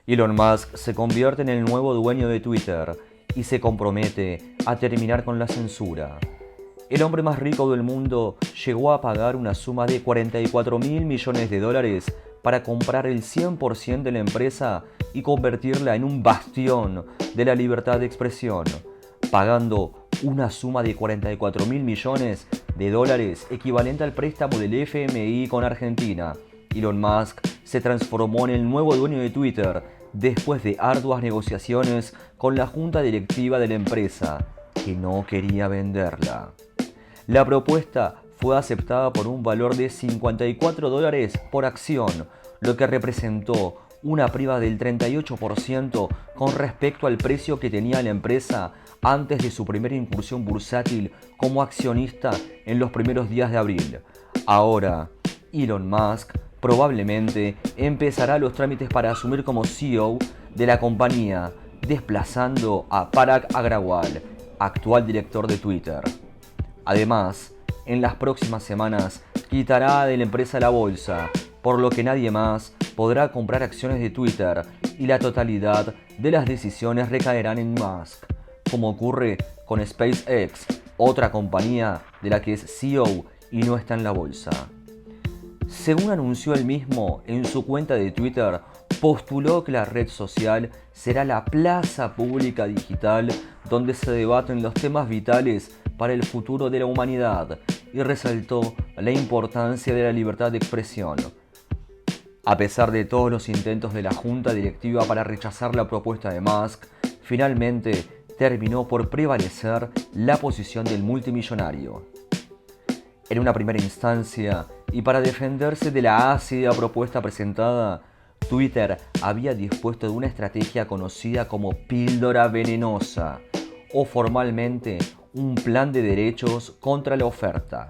Elon Musk se convierte en el nuevo dueño de Twitter y se compromete a terminar con la censura. El hombre más rico del mundo llegó a pagar una suma de 44.000 millones de dólares para comprar el 100% de la empresa y convertirla en un bastión de la libertad de expresión, pagando una suma de 44.000 millones de dólares equivalente al préstamo del FMI con Argentina. Elon Musk se transformó en el nuevo dueño de Twitter después de arduas negociaciones con la junta directiva de la empresa, que no quería venderla. La propuesta fue aceptada por un valor de $54 por acción, lo que representó una prima del 38% con respecto al precio que tenía la empresa antes de su primera incursión bursátil como accionista en los primeros días de abril. Ahora, Elon Musk probablemente empezará los trámites para asumir como CEO de la compañía, desplazando a Parag Agrawal, actual director de Twitter. Además, en las próximas semanas quitará de la empresa la bolsa, por lo que nadie más podrá comprar acciones de Twitter y la totalidad de las decisiones recaerán en Musk, como ocurre con SpaceX, otra compañía de la que es CEO y no está en la bolsa. Según anunció él mismo en su cuenta de Twitter, postuló que la red social será la plaza pública digital donde se debaten los temas vitales para el futuro de la humanidad y resaltó la importancia de la libertad de expresión. A pesar de todos los intentos de la junta directiva para rechazar la propuesta de Musk, finalmente terminó por prevalecer la posición del multimillonario. En una primera instancia, y para defenderse de la ácida propuesta presentada, Twitter había dispuesto de una estrategia conocida como píldora venenosa, o formalmente un plan de derechos contra la oferta.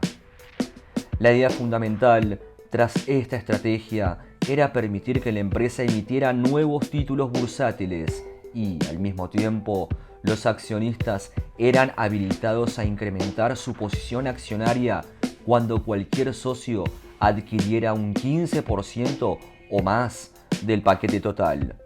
La idea fundamental tras esta estrategia era permitir que la empresa emitiera nuevos títulos bursátiles y, al mismo tiempo, los accionistas eran habilitados a incrementar su posición accionaria cuando cualquier socio adquiriera un 15% o más del paquete total.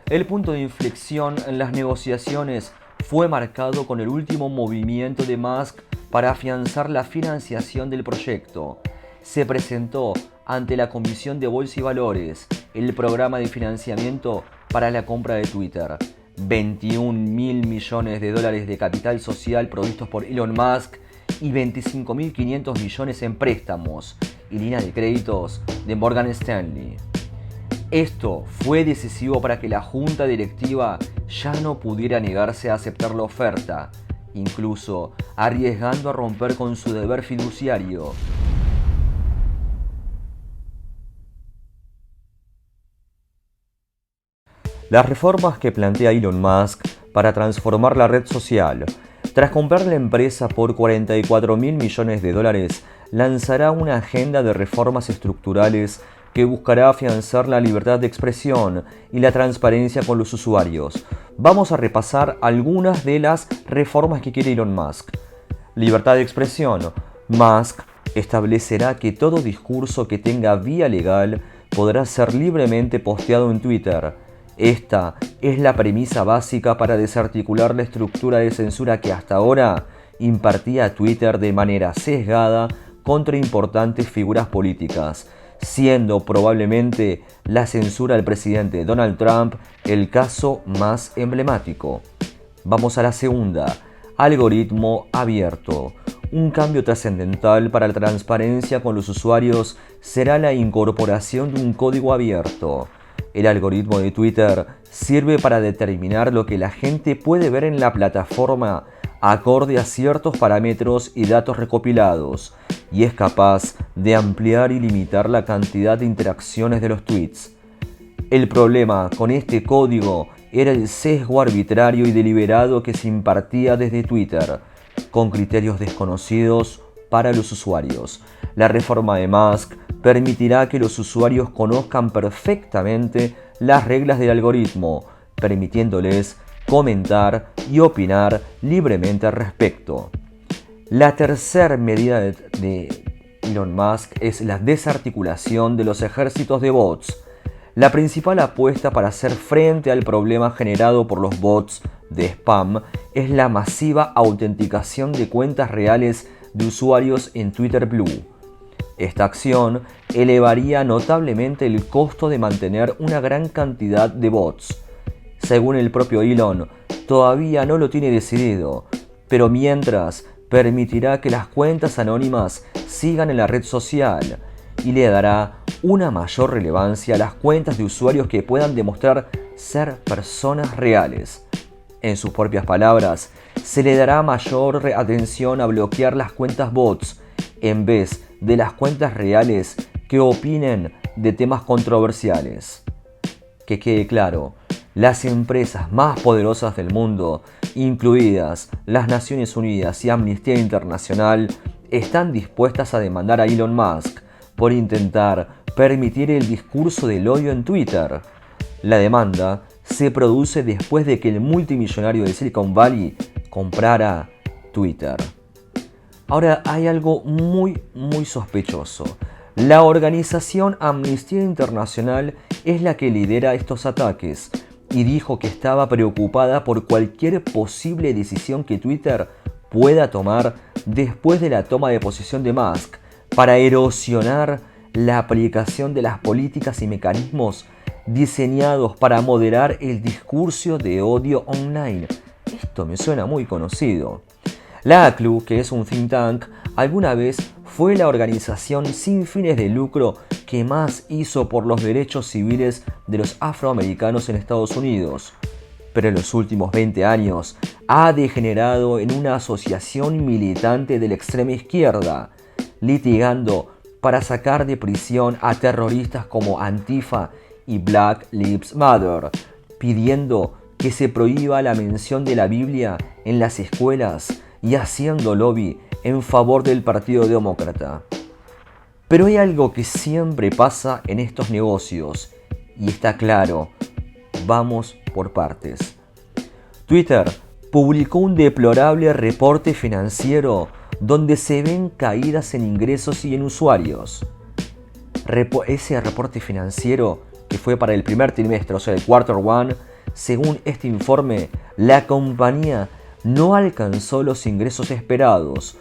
El punto de inflexión en las negociaciones fue marcado con el último movimiento de Musk para afianzar la financiación del proyecto. Se presentó ante la Comisión de Bolsa y Valores el programa de financiamiento para la compra de Twitter. 21.000 millones de dólares de capital social provistos por Elon Musk y 25.500 millones en préstamos y líneas de créditos de Morgan Stanley. Esto fue decisivo para que la junta directiva ya no pudiera negarse a aceptar la oferta, incluso arriesgando a romper con su deber fiduciario. Las reformas que plantea Elon Musk para transformar la red social. Tras comprar la empresa por 44.000 millones de dólares, lanzará una agenda de reformas estructurales que buscará afianzar la libertad de expresión y la transparencia con los usuarios. Vamos a repasar algunas de las reformas que quiere Elon Musk. Libertad de expresión. Musk establecerá que todo discurso que tenga vía legal podrá ser libremente posteado en Twitter. Esta es la premisa básica para desarticular la estructura de censura que hasta ahora impartía Twitter de manera sesgada contra importantes figuras políticas, siendo probablemente la censura del presidente Donald Trump el caso más emblemático. Vamos a la segunda. Algoritmo abierto. Un cambio trascendental para la transparencia con los usuarios será la incorporación de un código abierto. El algoritmo de Twitter sirve para determinar lo que la gente puede ver en la plataforma acorde a ciertos parámetros y datos recopilados, y es capaz de ampliar y limitar la cantidad de interacciones de los tweets. El problema con este código era el sesgo arbitrario y deliberado que se impartía desde Twitter, con criterios desconocidos para los usuarios. La reforma de Musk permitirá que los usuarios conozcan perfectamente las reglas del algoritmo, permitiéndoles comentar y opinar libremente al respecto. La tercera medida de Elon Musk es la desarticulación de los ejércitos de bots. La principal apuesta para hacer frente al problema generado por los bots de spam es la masiva autenticación de cuentas reales de usuarios en Twitter Blue. Esta acción elevaría notablemente el costo de mantener una gran cantidad de bots. Según el propio Elon, todavía no lo tiene decidido, pero mientras permitirá que las cuentas anónimas sigan en la red social y le dará una mayor relevancia a las cuentas de usuarios que puedan demostrar ser personas reales. En sus propias palabras, se le dará mayor atención a bloquear las cuentas bots en vez de las cuentas reales que opinen de temas controversiales. Que quede claro, las empresas más poderosas del mundo, incluidas las Naciones Unidas y Amnistía Internacional, están dispuestas a demandar a Elon Musk por intentar permitir el discurso del odio en Twitter. La demanda se produce después de que el multimillonario de Silicon Valley comprara Twitter. Ahora hay algo muy sospechoso. La organización Amnistía Internacional es la que lidera estos ataques y dijo que estaba preocupada por cualquier posible decisión que Twitter pueda tomar después de la toma de posesión de Musk para erosionar la aplicación de las políticas y mecanismos diseñados para moderar el discurso de odio online. Esto me suena muy conocido. La ACLU, que es un think tank, alguna vez fue la organización sin fines de lucro que más hizo por los derechos civiles de los afroamericanos en Estados Unidos. Pero en los últimos 20 años ha degenerado en una asociación militante de la extrema izquierda, litigando para sacar de prisión a terroristas como Antifa y Black Lives Matter, pidiendo que se prohíba la mención de la Biblia en las escuelas y haciendo lobby en favor del Partido Demócrata. Pero hay algo que siempre pasa en estos negocios, y está claro, vamos por partes. Twitter publicó un deplorable reporte financiero donde se ven caídas en ingresos y en usuarios. Ese reporte financiero, que fue para el primer trimestre, o sea el quarter one, según este informe, la compañía no alcanzó los ingresos esperados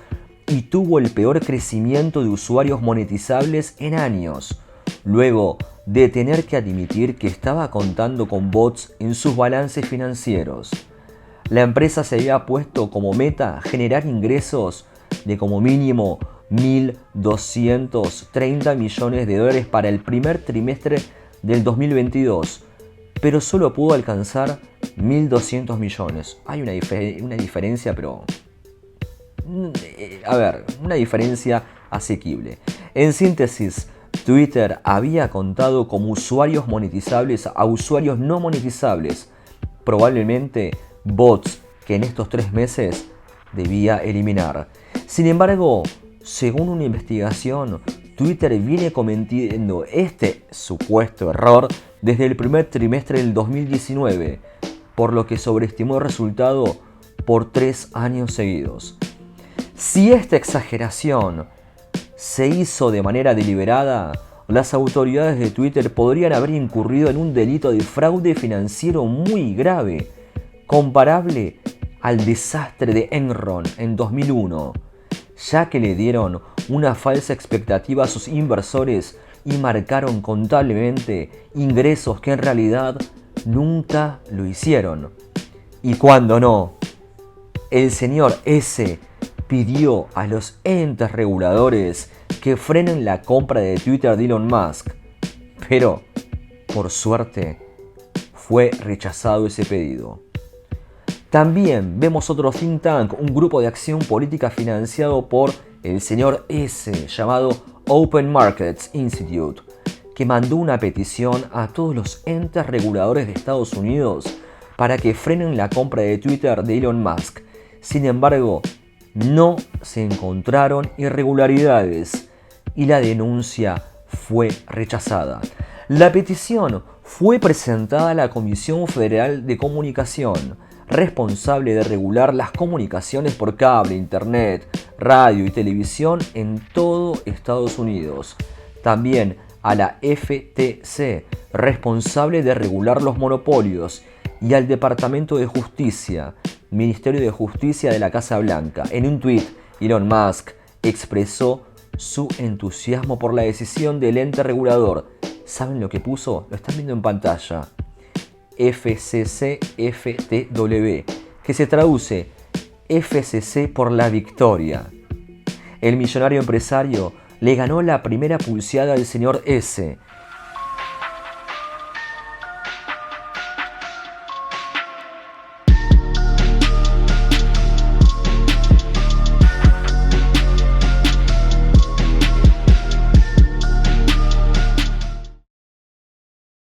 y tuvo el peor crecimiento de usuarios monetizables en años, luego de tener que admitir que estaba contando con bots en sus balances financieros. La empresa se había puesto como meta generar ingresos de como mínimo 1.230 millones de dólares para el primer trimestre del 2022, pero solo pudo alcanzar 1.200 millones. Hay una diferencia, pero una diferencia asequible. En síntesis, Twitter había contado como usuarios monetizables a usuarios no monetizables, probablemente bots que en estos 3 meses debía eliminar. Sin embargo, según una investigación, Twitter viene cometiendo este supuesto error desde el primer trimestre del 2019, por lo que sobreestimó el resultado por 3 años seguidos. Si esta exageración se hizo de manera deliberada, las autoridades de Twitter podrían haber incurrido en un delito de fraude financiero muy grave, comparable al desastre de Enron en 2001, ya que le dieron una falsa expectativa a sus inversores y marcaron contablemente ingresos que en realidad nunca lo hicieron. Y cuando no, el señor S pidió a los entes reguladores que frenen la compra de Twitter de Elon Musk, pero por suerte fue rechazado ese pedido. También vemos otro think tank, un grupo de acción política financiado por el señor S, llamado Open Markets Institute, que mandó una petición a todos los entes reguladores de Estados Unidos para que frenen la compra de Twitter de Elon Musk. Sin embargo, no se encontraron irregularidades y la denuncia fue rechazada. La petición fue presentada a la Comisión Federal de Comunicación, responsable de regular las comunicaciones por cable, internet, radio y televisión en todo Estados Unidos. También a la FTC, responsable de regular los monopolios, y al Departamento de Justicia, Ministerio de Justicia de la Casa Blanca. En un tuit, Elon Musk expresó su entusiasmo por la decisión del ente regulador. ¿Saben lo que puso? Lo están viendo en pantalla. FCC-FTW, que se traduce FCC por la victoria. El millonario empresario le ganó la primera pulseada al señor S,